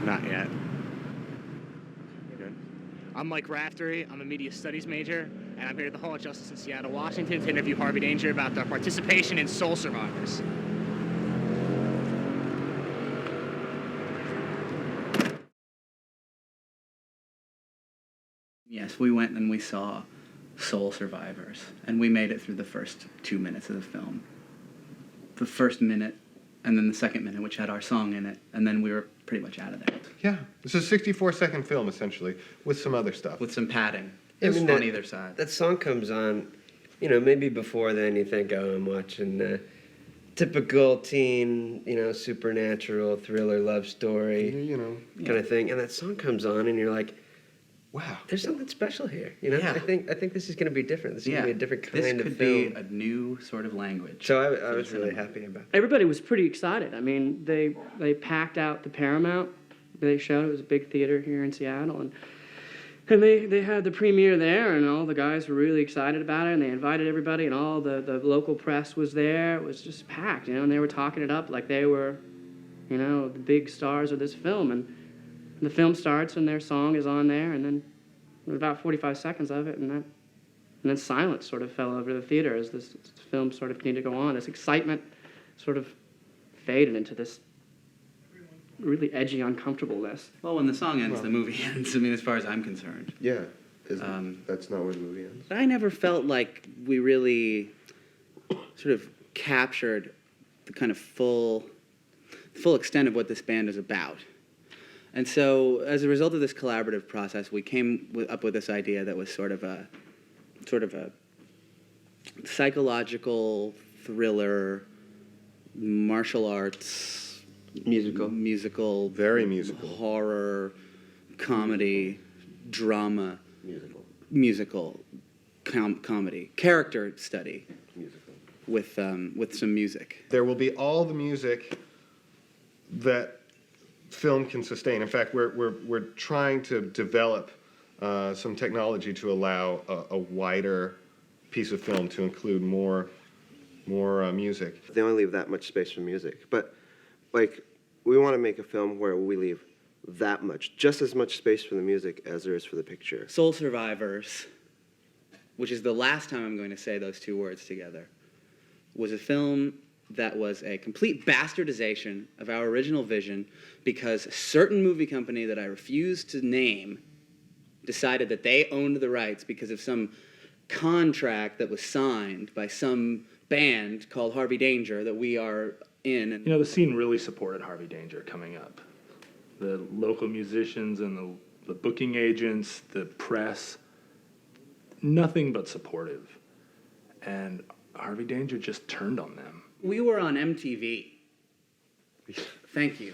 Not yet. Good. I'm Mike Raftery. I'm a media studies major, and I'm here at the Hall of Justice in Seattle, Washington, to interview Harvey Danger about their participation in Soul Survivors. Yes, we went and we saw Soul Survivors, and we made it through the first 2 minutes of the film. The first minute, and then the second minute, which had our song in it, and then we were pretty much out of there. Yeah, it's a 64-second film, essentially, with some other stuff. With some padding. I mean, on either side. That song comes on, you know, maybe before then you think, oh, I'm watching typical teen, you know, supernatural thriller love story, kind of thing. And that song comes on and you're like, wow, there's something special here. You know, Yeah. I think this is going to be different. This is going to be a different kind of film. This could be a new sort of language. So I was really happy about it. Everybody was pretty excited. I mean, they packed out the Paramount. They showed it was a big theater here in Seattle, and they had the premiere there, and all the guys were really excited about it, and they invited everybody, and all the local press was there. It was just packed, you know, and they were talking it up like they were, you know, the big stars of this film. And the film starts, and their song is on there, and then about 45 seconds of it, and then silence sort of fell over the theater as this film sort of continued to go on. This excitement sort of faded into this really edgy uncomfortableness. Well, when the song ends, the movie ends, I mean, as far as I'm concerned. Yeah, that's not where the movie ends. I never felt like we really sort of captured the kind of full extent of what this band is about. And so, as a result of this collaborative process, we came up with this idea that was sort of a psychological thriller, martial arts, musical, very musical, horror, comedy, drama, musical, comedy, character study, musical, with some music. There will be all the music that film can sustain. In fact, we're trying to develop some technology to allow a wider piece of film to include more music. They only leave that much space for music, but like we want to make a film where we leave that much, just as much space for the music as there is for the picture. Soul Survivors, which is the last time I'm going to say those two words together, was a film that was a complete bastardization of our original vision because a certain movie company that I refused to name decided that they owned the rights because of some contract that was signed by some band called Harvey Danger that we are in. You know, the scene really supported Harvey Danger coming up. The local musicians and the booking agents, the press, nothing but supportive. And Harvey Danger just turned on them. We were on MTV. Thank you.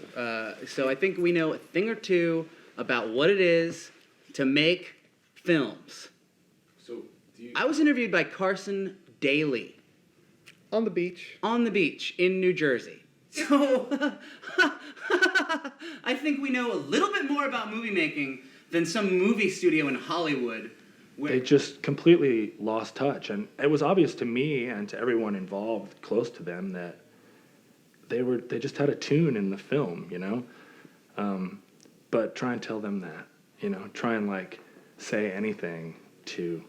So I think we know a thing or two about what it is to make films. So I was interviewed by Carson Daly. On the beach. On the beach in New Jersey. So I think we know a little bit more about movie making than some movie studio in Hollywood. They just completely lost touch, and it was obvious to me and to everyone involved close to them that they just had a tune in the film, you know. But try and tell them that, you know, try and like say anything to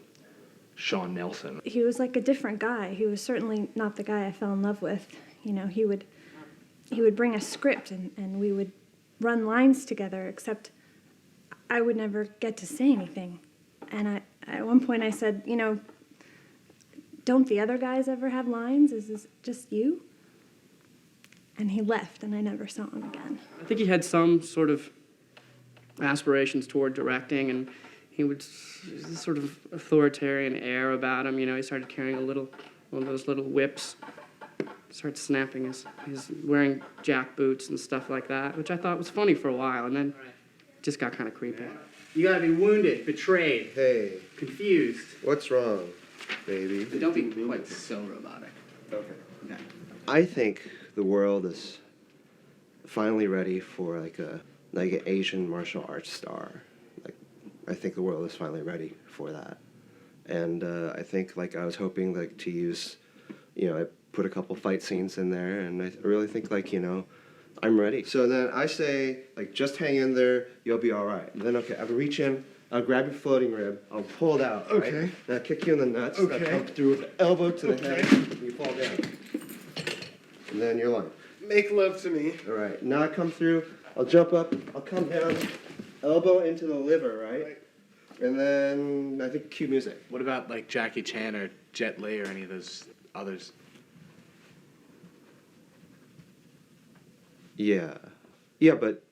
Sean Nelson. He was like a different guy. He was certainly not the guy I fell in love with. You know, he would bring a script and we would run lines together, except I would never get to say anything. And at one point I said, you know, don't the other guys ever have lines? Is this just you? And he left, and I never saw him again. I think he had some sort of aspirations toward directing, and he would this sort of authoritarian air about him. You know, he started carrying one of those little whips, started snapping his wearing jack boots and stuff like that, which I thought was funny for a while, and then it just got kind of creepy. You gotta be wounded, betrayed, Hey, confused. what's wrong, baby? Don't be quite so robotic. Okay. Okay. I think the world is finally ready for like an Asian martial arts star. Like, I think the world is finally ready for that. And I think like I was hoping like to use, you know, I put a couple fight scenes in there, and I really think like, you know, I'm ready. So then I say, like, just hang in there, you'll be all right. And then, okay, I'll reach in, I'll grab your floating rib, I'll pull it out, right? Okay. Then I'll kick you in the nuts, Okay. I'll come through with the elbow to the head, and you fall down. And then you're lying. Make love to me. All right, now I come through, I'll jump up, I'll come down, elbow into the liver, right? And then I think cue music. What about like Jackie Chan or Jet Li or any of those others? Yeah. Yeah, but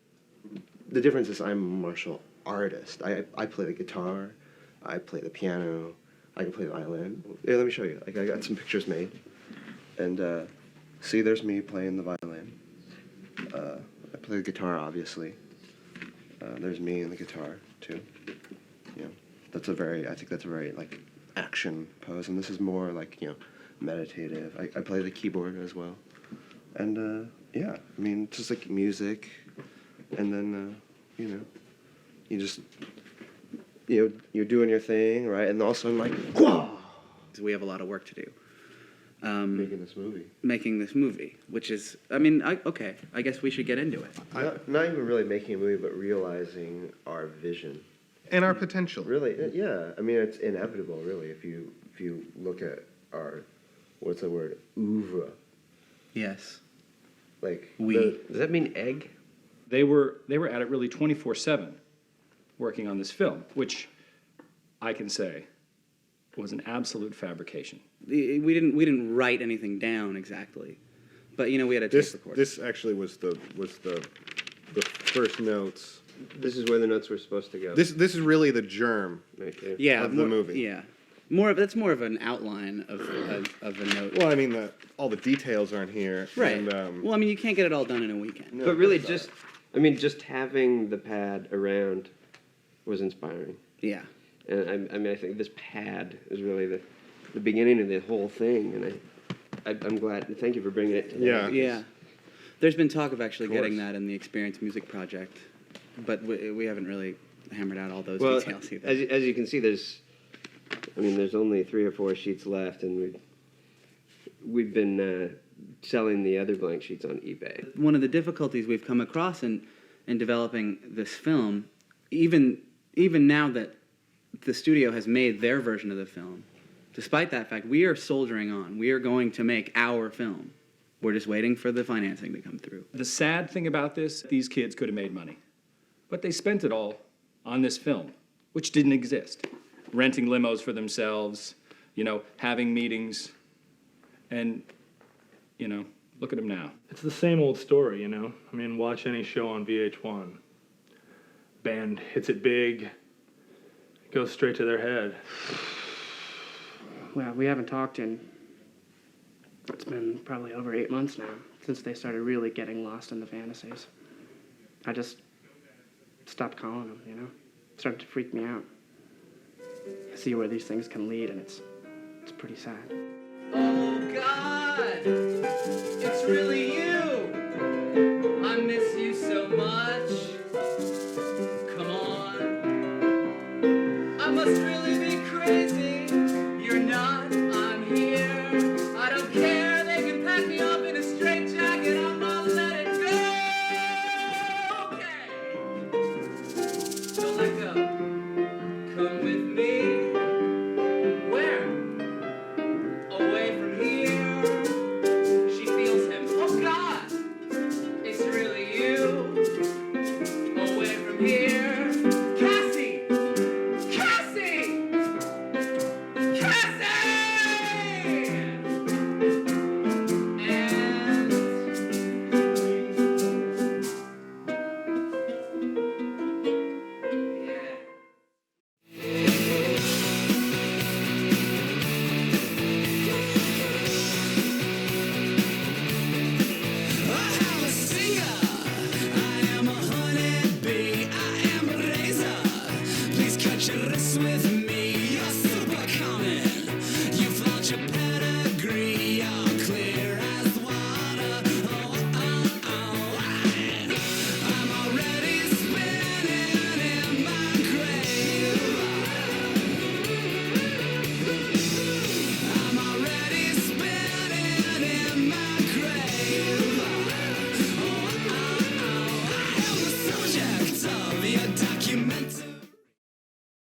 the difference is I'm a martial artist. I play the guitar, I play the piano, I can play the violin. Yeah, let me show you. Like, I got some pictures made. And see, there's me playing the violin. I play the guitar, obviously. There's me and the guitar, too. Yeah. I think that's a very, like, action pose. And this is more, like, meditative. I play the keyboard as well. And, yeah, I mean, just like music, and then, you just, you're doing your thing, right? And also, I'm like, whoa! We have a lot of work to do. Making this movie. Making this movie, which is, I mean, okay, I guess we should get into it. Not even really making a movie, but realizing our vision. And our potential. Really, yeah. I mean, it's inevitable, really, if you look at our, what's the word, oeuvre. Yes. Like, We. Does that mean egg? They were at it really 24/7, working on this film, which I can say was an absolute fabrication. We didn't write anything down exactly, but we had a tape recorder. This actually was the first notes. This is where the notes were supposed to go. This is really the germ. Right here. Yeah, of the movie. Yeah, that's more of an outline of a note. Well, I mean, all the details aren't here. Right. And, Well, I mean, you can't get it all done in a weekend. no, But really, it's not. just having the pad around was inspiring. Yeah. And I think this pad is really the beginning of the whole thing. And I'm glad. Thank you for bringing it to life. Yeah. There's been talk of actually Of getting course. that in the Experience Music Project, but we haven't really hammered out all those Well, details either. as you can see, there's only 3 or 4 sheets left, and we've been selling the other blank sheets on eBay. One of the difficulties we've come across in developing this film, even now that the studio has made their version of the film, despite that fact, we are soldiering on. We are going to make our film. We're just waiting for the financing to come through. The sad thing about this, these kids could have made money, but they spent it all on this film, which didn't exist. Renting limos for themselves, having meetings, and, look at them now. It's the same old story, I mean, watch any show on VH1. Band hits it big, goes straight to their head. Well, we haven't talked it's been probably over 8 months now since they started really getting lost in the fantasies. I just stopped calling them, It started to freak me out. I see where these things can lead, and it's pretty sad. Oh, God! It's really you! I miss you so much. Come on. I must really be crazy.